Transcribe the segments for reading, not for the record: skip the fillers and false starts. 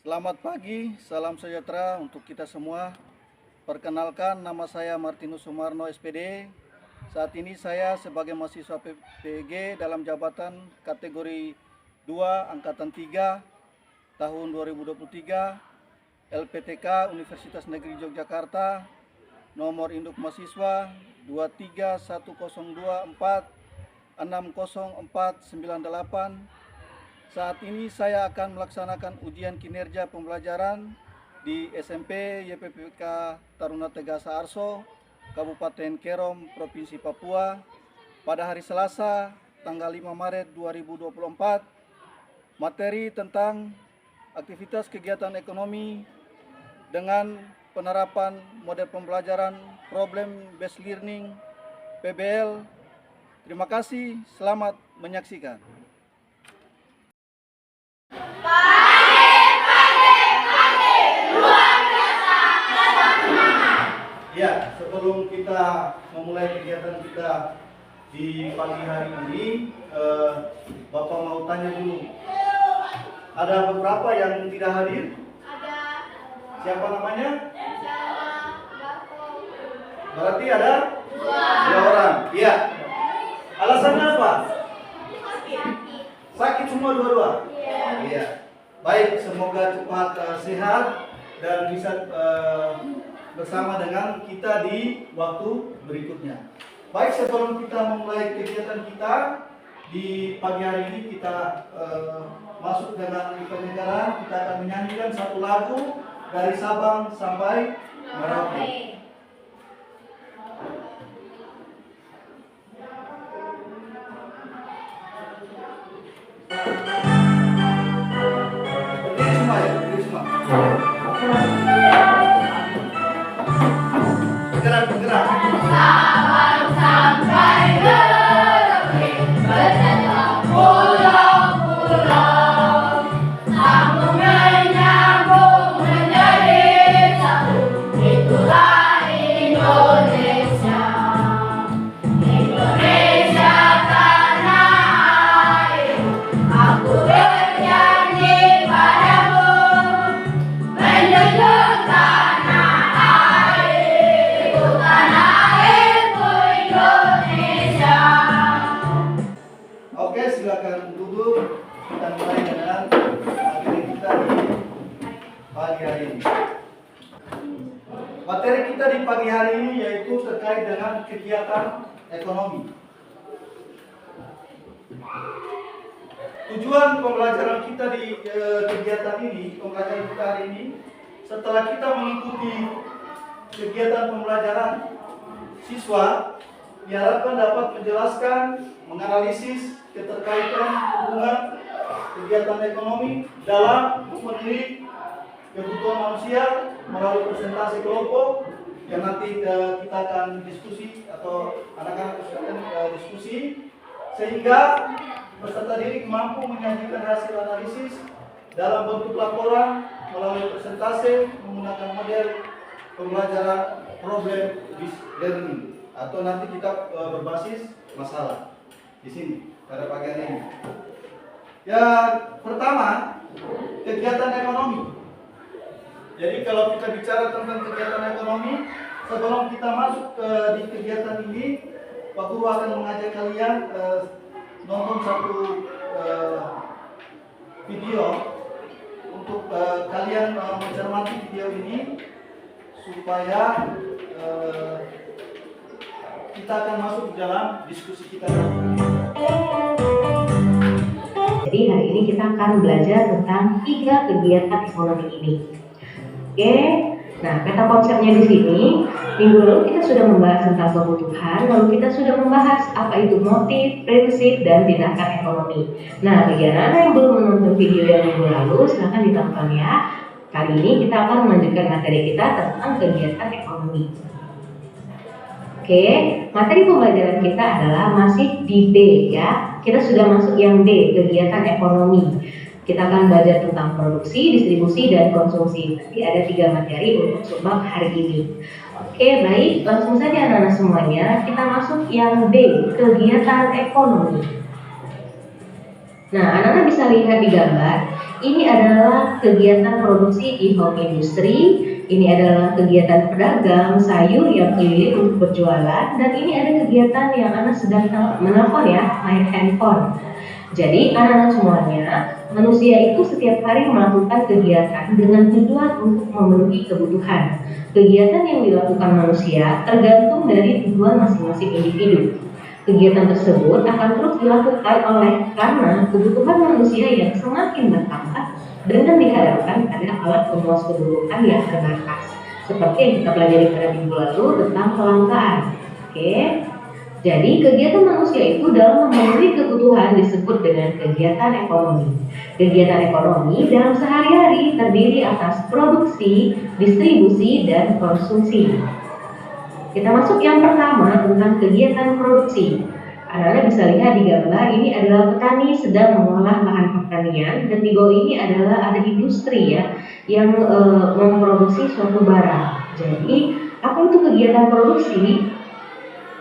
Selamat pagi, salam sejahtera untuk kita semua. Perkenalkan, nama saya Martinus Sumarno SPD. Saat ini saya sebagai mahasiswa PPG dalam jabatan kategori 2 Angkatan 3 tahun 2023 LPTK Universitas Negeri Yogyakarta, nomor induk mahasiswa 23124604998. Saat ini saya akan melaksanakan ujian kinerja pembelajaran di SMP YPPK Taruna Tegasa Arso, Kabupaten Kerom, Provinsi Papua, pada hari Selasa, tanggal 5 Maret 2024. Materi tentang aktivitas kegiatan ekonomi dengan penerapan model pembelajaran Problem Based Learning PBL. Terima kasih, selamat menyaksikan. Ya, sebelum kita memulai kegiatan kita di pagi hari ini, Bapak mau tanya dulu. Ada beberapa yang tidak hadir? Ada. Siapa namanya? Sama Bapak. Berarti ada dua orang. Iya. Alasannya apa? Sakit semua dua-dua? Iya. Baik, semoga cepat sehat dan bisa bersama dengan kita di waktu berikutnya. Baik, sebelum kita memulai kegiatan kita di pagi hari ini, kita masuk dengan penyegaran. Kita akan menyanyikan satu lagu dari Sabang sampai Merauke. Berdiri semua ya, berdiri semua. Bergerak. Sabang sampai Merauke, berjatuh pulau-pulau, sambung menyambung menjadi satu. Itulah Indonesia, Indonesia tanah air. Aku bernyanyi padamu, menjunjung tanah air. Tanah airku Indonesia. Oke, silakan duduk. Kita mulai dengan materi kita di pagi hari ini. Materi kita di pagi hari ini yaitu terkait dengan kegiatan ekonomi. Tujuan pembelajaran kita di kegiatan ini, pembelajaran kita hari ini, setelah kita mengikuti kegiatan pembelajaran, siswa diharapkan dapat menjelaskan, menganalisis keterkaitan hubungan kegiatan ekonomi dalam memenuhi kebutuhan manusia melalui presentasi kelompok yang nanti kita akan diskusi atau anak-anak akan diskusi, sehingga peserta didik mampu menyajikan hasil analisis dalam bentuk laporan melalui presentasi menggunakan model pembelajaran problem based learning, atau nanti kita berbasis masalah di sini pada pagi hari ini. Ya, pertama, kegiatan ekonomi. Jadi kalau kita bicara tentang kegiatan ekonomi, sebelum kita masuk di kegiatan ini, Pak Guru akan mengajak kalian nonton satu video untuk kalian mencermati video ini supaya kita akan masuk di dalam diskusi kita nanti. Jadi hari ini kita akan belajar tentang 3 kegiatan ekonomi ini. Oke, nah peta konsepnya di sini. Minggu lalu kita sudah membahas tentang kebutuhan, lalu kita sudah membahas apa itu motif, prinsip, dan tindakan ekonomi. Nah, bagi anak-anak yang belum menonton video yang minggu lalu, silahkan ditonton ya. Kali ini kita akan melanjutkan materi kita tentang kegiatan ekonomi. Oke, materi pembelajaran kita adalah masih di B ya. Kita sudah masuk yang B, kegiatan ekonomi. Kita akan belajar tentang produksi, distribusi, dan konsumsi. Jadi ada 3 materi untuk subbab hari ini. Oke, baik. Langsung saja anak-anak semuanya. Kita masuk yang B, kegiatan ekonomi. Nah, anak-anak bisa lihat di gambar, ini adalah kegiatan produksi di home industry, ini adalah kegiatan pedagang sayur yang keliling untuk berjualan, dan ini ada kegiatan yang anak sedang menelpon ya, main handphone. Jadi anak-anak semuanya, manusia itu setiap hari melakukan kegiatan dengan tujuan untuk memenuhi kebutuhan. Kegiatan yang dilakukan manusia tergantung dari tujuan masing-masing individu. Kegiatan tersebut akan terus dilakukan karena kebutuhan manusia yang semakin bertambah dengan dihadapkan pada alat pemuas kebutuhan yang terbatas. Seperti yang kita pelajari pada minggu lalu tentang kelangkaan. Oke. Jadi kegiatan manusia itu dalam memenuhi kebutuhan disebut dengan kegiatan ekonomi. Kegiatan ekonomi dalam sehari-hari terdiri atas produksi, distribusi, dan konsumsi. Kita masuk yang pertama tentang kegiatan produksi. Anak-anak bisa lihat di gambar, ini adalah petani sedang mengolah lahan pertanian, dan di bawah ini adalah ada industri ya yang memproduksi suatu barang. Jadi apa itu kegiatan produksi?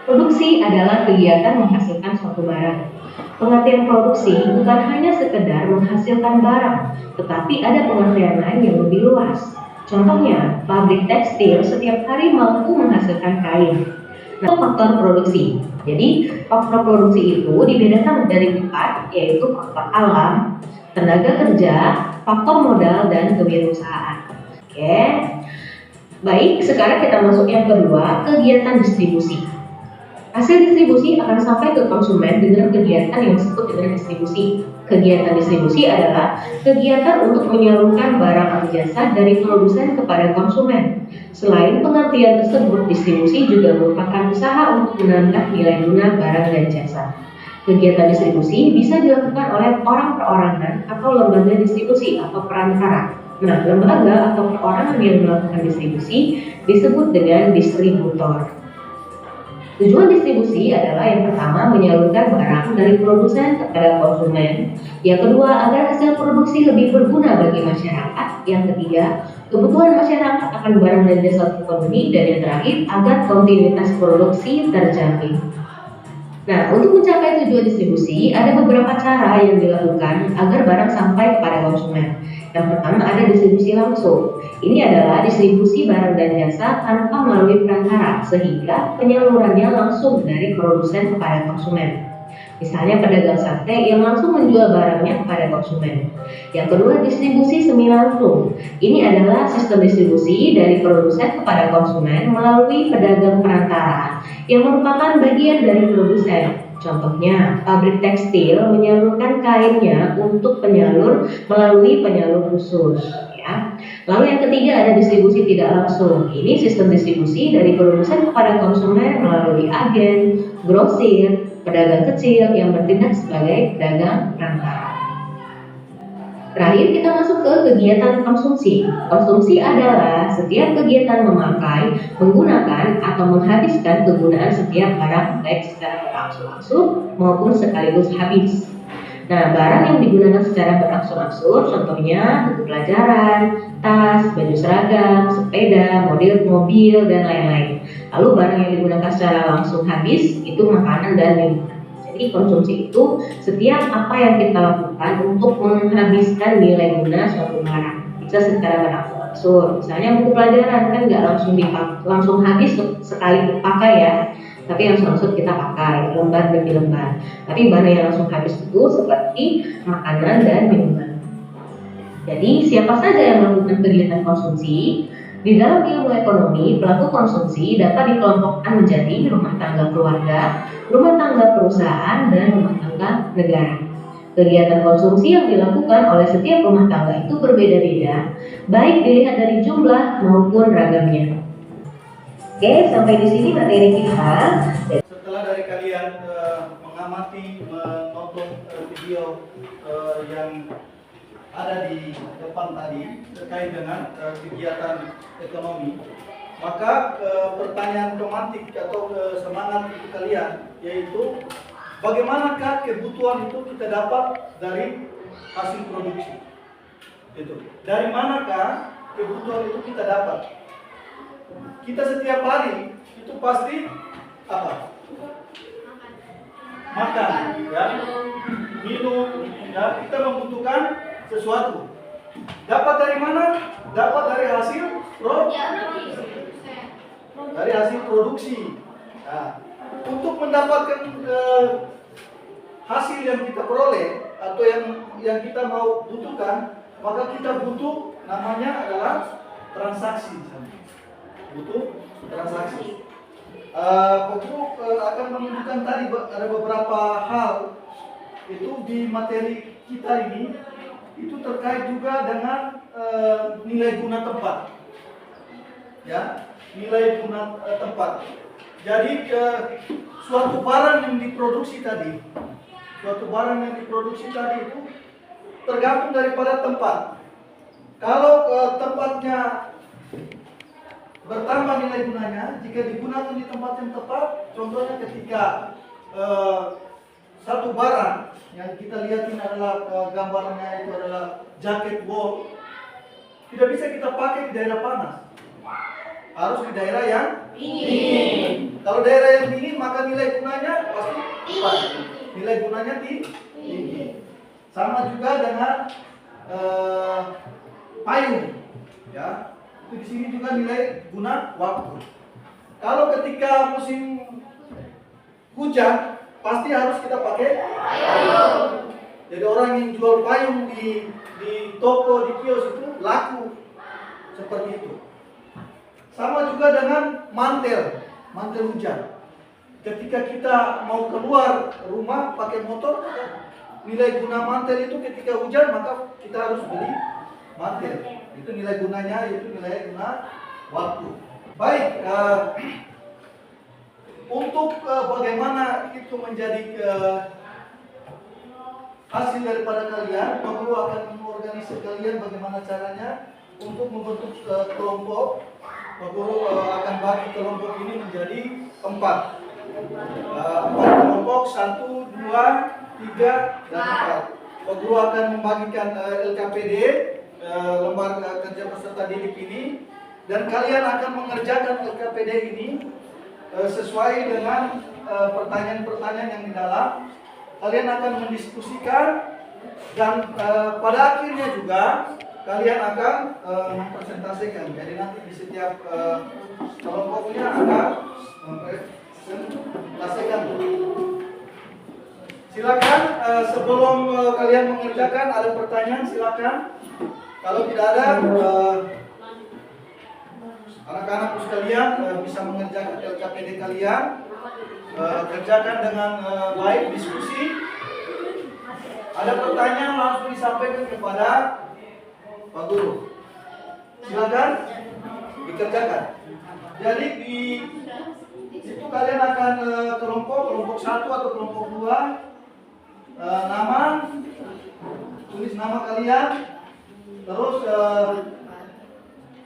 Produksi adalah kegiatan menghasilkan suatu barang. Pengertian produksi bukan hanya sekedar menghasilkan barang, tetapi ada pengertian lain yang lebih luas. Contohnya, pabrik tekstil setiap hari mampu menghasilkan kain. Nah, faktor produksi. Jadi, faktor produksi itu dibedakan dari 4, yaitu faktor alam, tenaga kerja, faktor modal, dan kewirausahaan. Oke. Baik, sekarang kita masuk yang kedua, kegiatan distribusi. Hasil distribusi akan sampai ke konsumen dengan kegiatan yang disebut dengan distribusi. Kegiatan distribusi adalah kegiatan untuk menyalurkan barang atau jasa dari produsen kepada konsumen. Selain pengertian tersebut, distribusi juga merupakan usaha untuk menambah nilai guna barang dan jasa. Kegiatan distribusi bisa dilakukan oleh orang perorangan atau lembaga distribusi atau perantara. Nah, lembaga atau perorangan yang melakukan distribusi disebut dengan distributor. Tujuan distribusi adalah yang pertama menyalurkan barang dari produsen kepada konsumen, yang kedua agar hasil produksi lebih berguna bagi masyarakat, yang ketiga kebutuhan masyarakat akan barang dan jasa terpenuhi, dan yang terakhir agar kontinuitas produksi terjamin. Nah, untuk mencapai tujuan distribusi ada beberapa cara yang dilakukan agar barang sampai kepada konsumen. Yang pertama ada distribusi langsung. Ini adalah distribusi barang dan jasa tanpa melalui perantara, sehingga penyalurannya langsung dari produsen kepada konsumen. Misalnya pedagang sate yang langsung menjual barangnya kepada konsumen. Yang kedua, distribusi semi langsung. Ini adalah sistem distribusi dari produsen kepada konsumen melalui pedagang perantara yang merupakan bagian dari produsen. Contohnya, pabrik tekstil menyalurkan kainnya untuk penyalur melalui penyalur khusus. Ya. Lalu yang ketiga ada distribusi tidak langsung. Ini sistem distribusi dari produsen kepada konsumen melalui agen, grosir, pedagang kecil yang bertindak sebagai pedagang perantara. Terakhir kita masuk ke kegiatan konsumsi. Konsumsi adalah setiap kegiatan memakai, menggunakan, atau menghabiskan kegunaan setiap barang baik secara berangsur-angsur maupun sekaligus habis. Nah, barang yang digunakan secara berangsur-angsur contohnya buku pelajaran, tas, baju seragam, sepeda, mobil, dan lain-lain. Lalu barang yang digunakan secara langsung habis itu makanan dan minuman. Jadi konsumsi itu setiap apa yang kita lakukan untuk menghabiskan nilai guna suatu barang. Bisa secara berangsur-angsur. Misalnya buku pelajaran kan nggak langsung habis sekali dipakai ya. Tapi yang langsung kita pakai lembar demi lembar. Tapi barang yang langsung habis itu seperti makanan dan minuman. Jadi siapa saja yang melakukan kegiatan konsumsi? Di dalam ilmu ekonomi, pelaku konsumsi dapat dikelompokkan menjadi rumah tangga keluarga, rumah tangga perusahaan, dan rumah tangga negara. Kegiatan konsumsi yang dilakukan oleh setiap rumah tangga itu berbeda-beda, baik dilihat dari jumlah maupun ragamnya. Oke, sampai di sini materi kita. Setelah dari kalian mengamati, menonton video yang ada di depan tadi terkait dengan kegiatan ekonomi, maka pertanyaan pemantik atau semangat kalian yaitu bagaimanakah kebutuhan itu kita dapat dari hasil produksi? Itu. Dari manakah kebutuhan itu kita dapat? Kita setiap hari itu pasti apa? Makan, ya, minum, ya, kita membutuhkan sesuatu. Dapat dari mana? Dapat dari hasil produksi. Nah, untuk mendapatkan hasil yang kita peroleh atau yang kita mau butuhkan, maka kita butuh namanya adalah transaksi. Butuh transaksi. Pokok akan menunjukkan tadi ada beberapa hal itu di materi kita ini, itu terkait juga dengan nilai guna tempat, ya, nilai guna tempat. Jadi suatu barang yang diproduksi tadi itu tergantung daripada tempat. Kalau tempatnya bertambah nilai gunanya jika digunakan di tempat yang tepat. Contohnya ketika satu barang yang kita lihat ini adalah gambarnya itu adalah jaket wol, tidak bisa kita pakai di daerah panas, harus di daerah yang dingin. Kalau daerah yang dingin maka nilai gunanya pasti nilai gunanya tinggi. Sama juga dengan payung, ya. Di sini juga nilai guna waktu. Kalau ketika musim hujan, pasti harus kita pakai payung. Jadi orang yang jual payung di toko, di kios itu laku seperti itu. Sama juga dengan mantel hujan. Ketika kita mau keluar rumah pakai motor, nilai guna mantel itu ketika hujan maka kita harus beli mantel. Itu nilai gunanya, itu nilai guna waktu. Baik, untuk bagaimana itu menjadi hasil daripada kalian, Pak Guru akan mengorganisir kalian bagaimana caranya untuk membentuk kelompok. Pak Guru akan bagi kelompok ini menjadi 4 kelompok, 1, 2, 3, dan 4. Pak Guru akan membagikan LKPD, lembar kerja peserta didik ini, dan kalian akan mengerjakan LKPD ini sesuai dengan pertanyaan-pertanyaan yang di dalam. Kalian akan mendiskusikan dan pada akhirnya juga kalian akan mempresentasikan. Jadi nanti di setiap kelompoknya akan mempresentasikan. Silakan sebelum kalian mengerjakan ada pertanyaan, silakan. Kalau tidak ada, anak-anak sekalian bisa mengerjakan LKPD kalian, kerjakan dengan baik, diskusi. Ada pertanyaan langsung disampaikan kepada Pak Guru. Silakan dikerjakan. Jadi di situ kalian akan kelompok 1 atau kelompok 2, nama, tulis nama kalian. Terus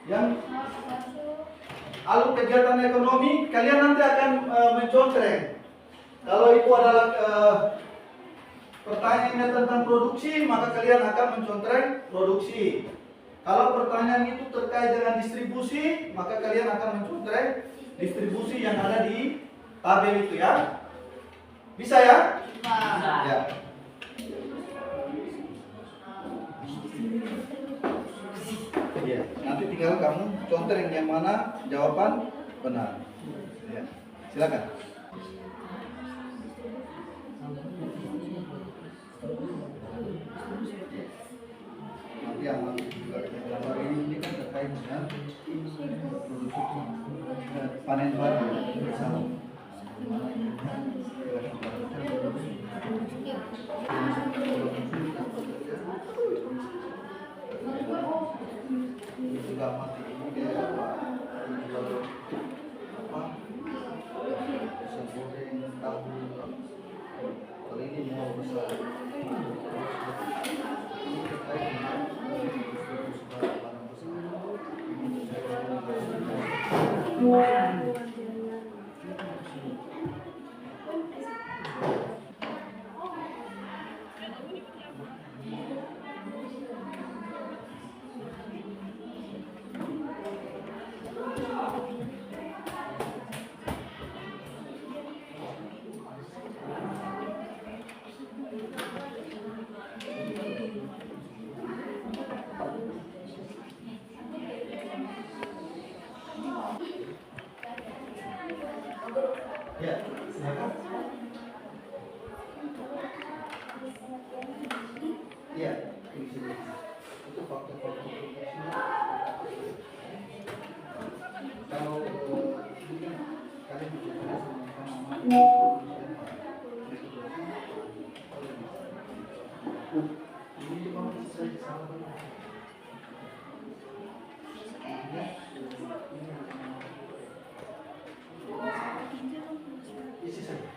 yang alur kegiatan ekonomi, kalian nanti akan mencontreng. Kalau itu adalah pertanyaannya tentang produksi, maka kalian akan mencontreng produksi. Kalau pertanyaan itu terkait dengan distribusi, maka kalian akan mencontreng distribusi yang ada di tabel itu, ya. Bisa, ya? Bisa. Ya. Ya, nanti tinggal kamu contreng yang mana jawaban benar. Ya, silakan. Nanti yang juga gambar ini kan terkait dengan panen baru bersama. Juga mati ini dia jual apa? Pisang goreng, tahu. Kali ini mau besar. Ini terkait dengan barang besar. Isi saja.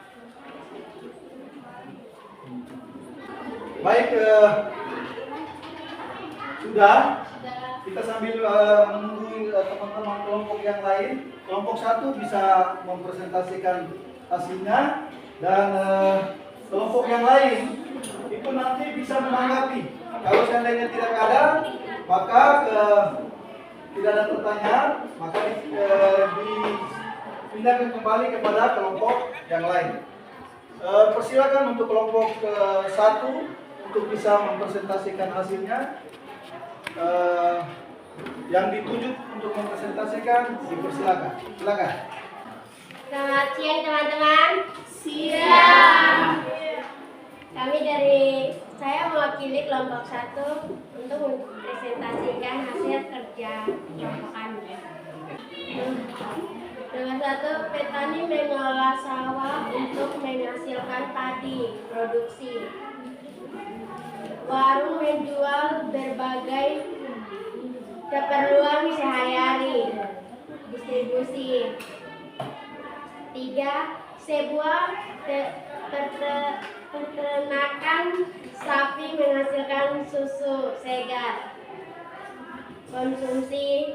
Baik, sudah. Kita sambil menunggu teman-teman kelompok yang lain. Kelompok 1 bisa mempresentasikan hasilnya dan kelompok yang lain itu nanti bisa menanggapi. Kalau seandainya tidak ada, maka tidak ada pertanyaan, maka dipindahkan kembali kepada kelompok yang lain. Persilakan untuk kelompok 1 untuk bisa mempresentasikan hasilnya. Yang ditunjuk untuk mempresentasikan dipersilakan. Silakan. Selamat siang teman-teman. Siang. Saya mewakili kelompok 1 untuk mempresentasikan hasil kerja kelompok kami. Nomor 1, petani mengolah sawah untuk menghasilkan padi produksi. Warung menjual berbagai keperluan sehari-hari, distribusi. 3, sebuah peternakan sapi menghasilkan susu segar, konsumsi.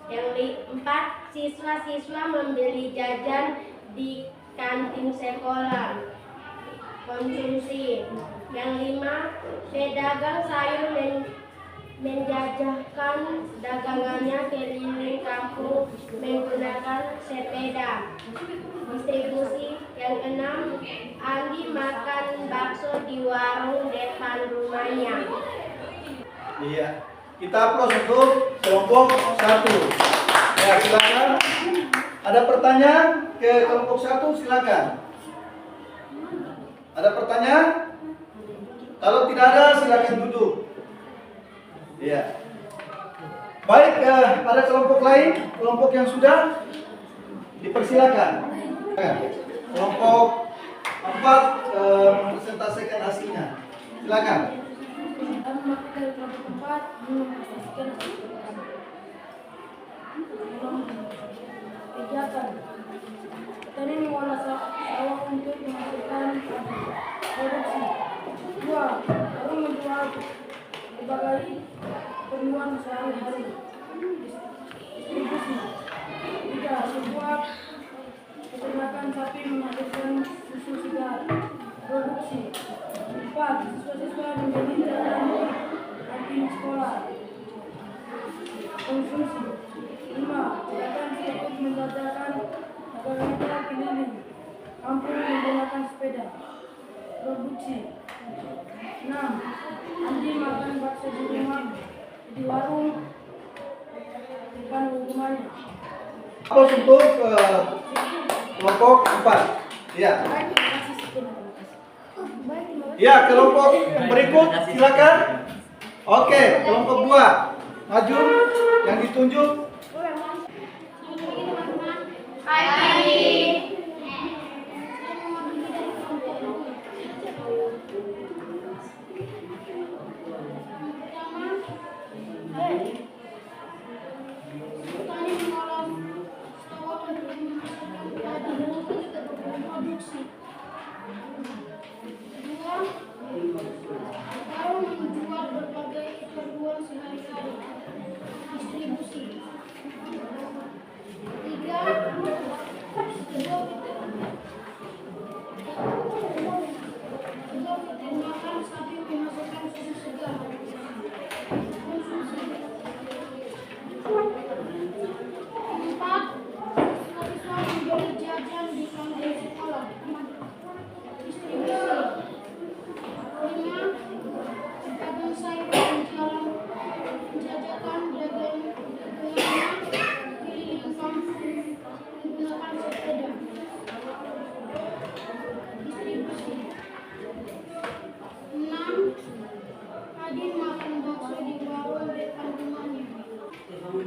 Yang 4, siswa-siswa membeli jajan di kantin sekolah, konsumsi. Yang 5, pedagang sayur menjajakan dagangannya keliling kampung menggunakan sepeda, distribusi. Yang 6, Andi makan bakso di warung depan rumahnya. Iya, kita aplaus untuk kelompok 1. Ya, silakan. Ada pertanyaan ke kelompok 1, silakan. Ada pertanyaan? Kalau tidak ada, silakan duduk. Iya. Baik, ada kelompok lain, kelompok yang sudah dipersilakan. Kelompok 4 mempresentasikan hasilnya. Silakan. Kegiatan petani mengolah sawah untuk menghasilkan produksi. 2, warung menjual berbagai keperluan sehari-hari, distribusi. 3, sebuah peternakan sapi menghasilkan susu segar, produksi. 4, siswa-siswa menjadi jalan di kantin sekolah, konsumsi. 5, pedagang ikut menjajakan dagangannya keliling kampung menggunakan sepeda, produksi. 6, Andi makan bakso di warung depan rumahnya. Aplaus untuk kelompok 4. Ya. Ya, kelompok berikut silakan. Oke, kelompok 2 maju yang ditunjuk. Pagi.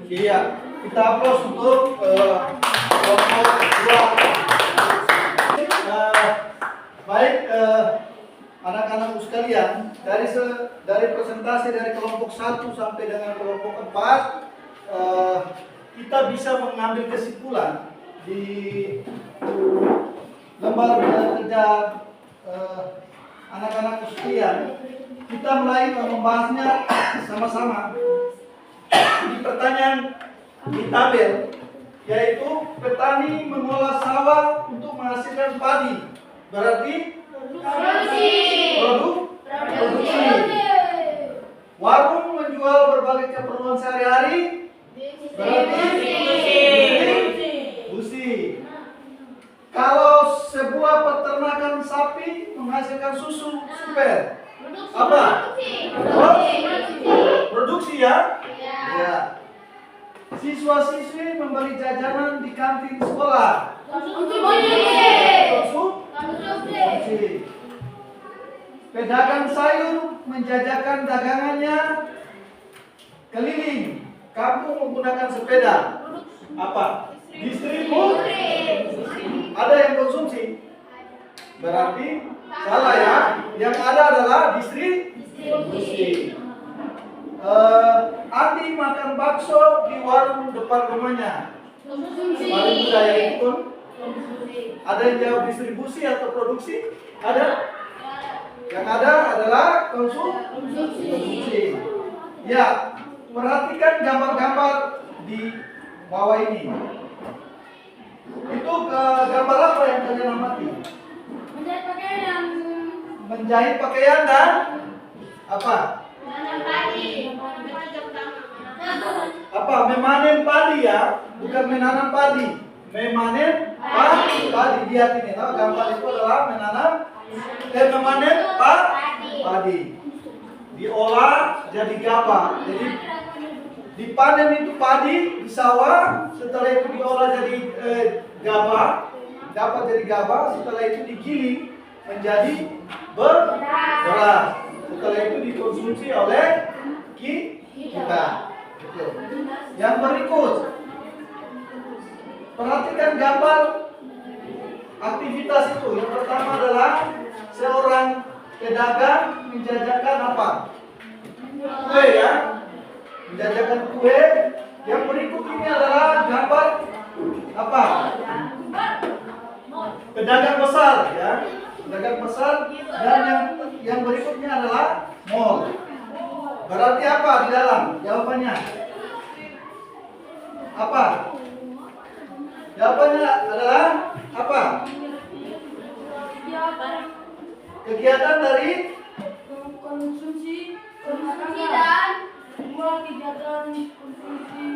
Iya, kita aplaus untuk kelompok 2. Baik, anak-anakku sekalian, dari presentasi dari kelompok 1 sampai dengan kelompok 4, kita bisa mengambil kesimpulan di lembar kerja anak-anak usia. Kita mulai membahasnya sama-sama di pertanyaan di tabel, yaitu petani mengolah sawah untuk menghasilkan padi, berarti produksi. Warung menjual berbagai keperluan sehari-hari, berarti busi. Kalau sebuah peternakan sapi menghasilkan susu super, apa? Produksi ya? Ya. Siswa-siswi membeli jajanan di kantin sekolah. Konsumsi. Pedagang sayur menjajakan dagangannya keliling kampung menggunakan sepeda. Apa? Distribusi. Ada yang konsumsi? Berarti salah ya. Yang ada adalah distribusi. Andi makan bakso di warung depan rumahnya. Paling mudah ya itu pun. Ada yang jawab distribusi atau produksi? Ada? Yang ada adalah konsumsi. Ya, perhatikan gambar-gambar di bawah ini. Itu gambar apa yang kalian amati? Menjahit pakaian dan apa? Apa? Memanen padi ya, bukan menanam padi. Memanen padi. Lihat ini, tahu gambar itu adalah memanen padi. Diolah jadi gabah. Jadi dipanen itu padi di sawah, setelah itu diolah jadi gabah, dapat jadi gabah, setelah itu digiling menjadi beras. Setelah itu dikonsumsi oleh kita. Betul. Yang berikut, perhatikan gambar aktivitas itu. Yang pertama adalah seorang pedagang menjajakan apa? Kue ya. Menjajakan kue. Yang berikut ini adalah gambar apa? Pedagang besar ya. Pedagang besar. Dan yang berikutnya adalah mall. Berarti apa di dalam? Jawabannya apa? Jawabannya adalah apa? Kegiatan dari konsumsi dan semua kegiatan konsumsi,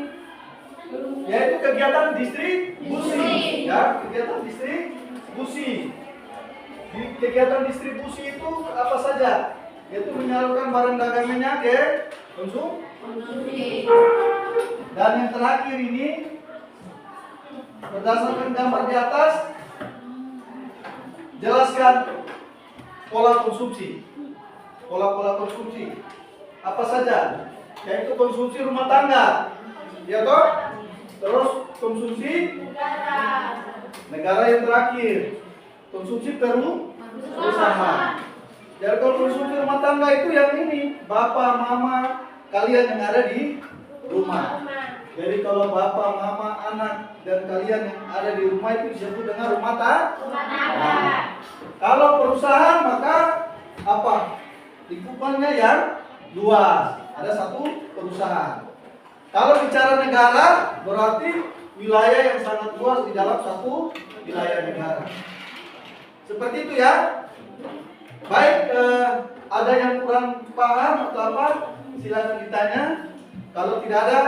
yaitu kegiatan distribusi ya, kegiatan distribusi. Di kegiatan distribusi itu apa saja? Yaitu menyalurkan barang dagangannya ke konsumsi. Dan yang terakhir ini berdasarkan gambar di atas, jelaskan pola konsumsi. Pola-pola konsumsi apa saja? Yaitu konsumsi rumah tangga, ya toh? Terus konsumsi negara yang terakhir, konsumsi perusahaan. Jadi kalau konsumsi rumah tangga itu yang ini, bapak, mama, kalian yang ada di rumah. Jadi kalau bapak, mama, anak, dan kalian yang ada di rumah itu disebut dengan rumah tangga. Kalau perusahaan maka apa? Lingkupannya yang luas. Ada satu perusahaan. Kalau bicara negara berarti wilayah yang sangat luas di dalam satu wilayah negara. Seperti itu ya. Baik, ada yang kurang paham atau apa? Silakan ditanya. Kalau tidak ada,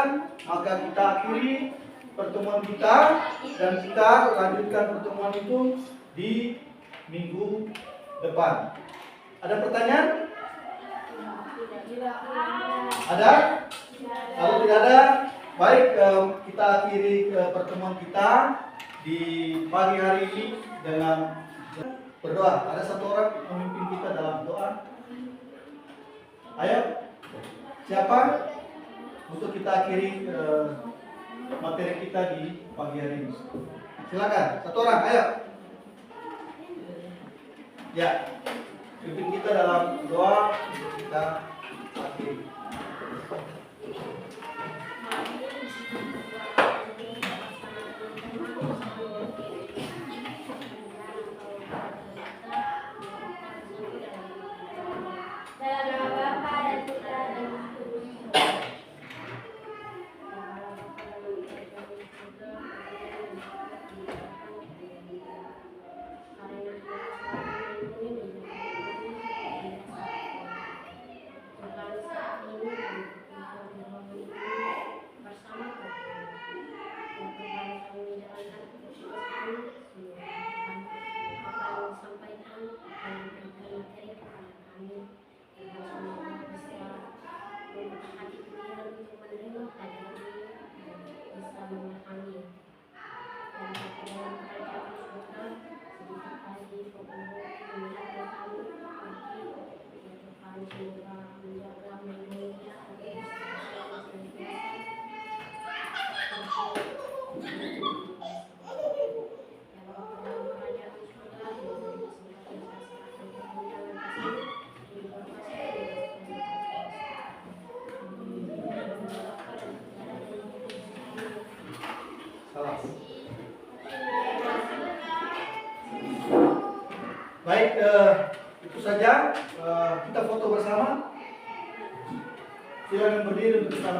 maka kita akhiri pertemuan kita dan kita lanjutkan pertemuan itu di minggu depan. Ada pertanyaan? Ada? Kalau tidak ada, baik, kita akhiri pertemuan kita di pagi hari ini dengan berdoa. Ada satu orang memimpin kita dalam doa. Ayo, siapa? Untuk kita akhiri materi kita di pagi hari ini. Silakan, satu orang, ayo. Ya, pimpin kita dalam doa. kita pakai. Dalam nama Bapa dan Putra dan Roh Kudus. Salah. Baik, itu saja. Kita foto bersama. Silakan berdiri untuk kita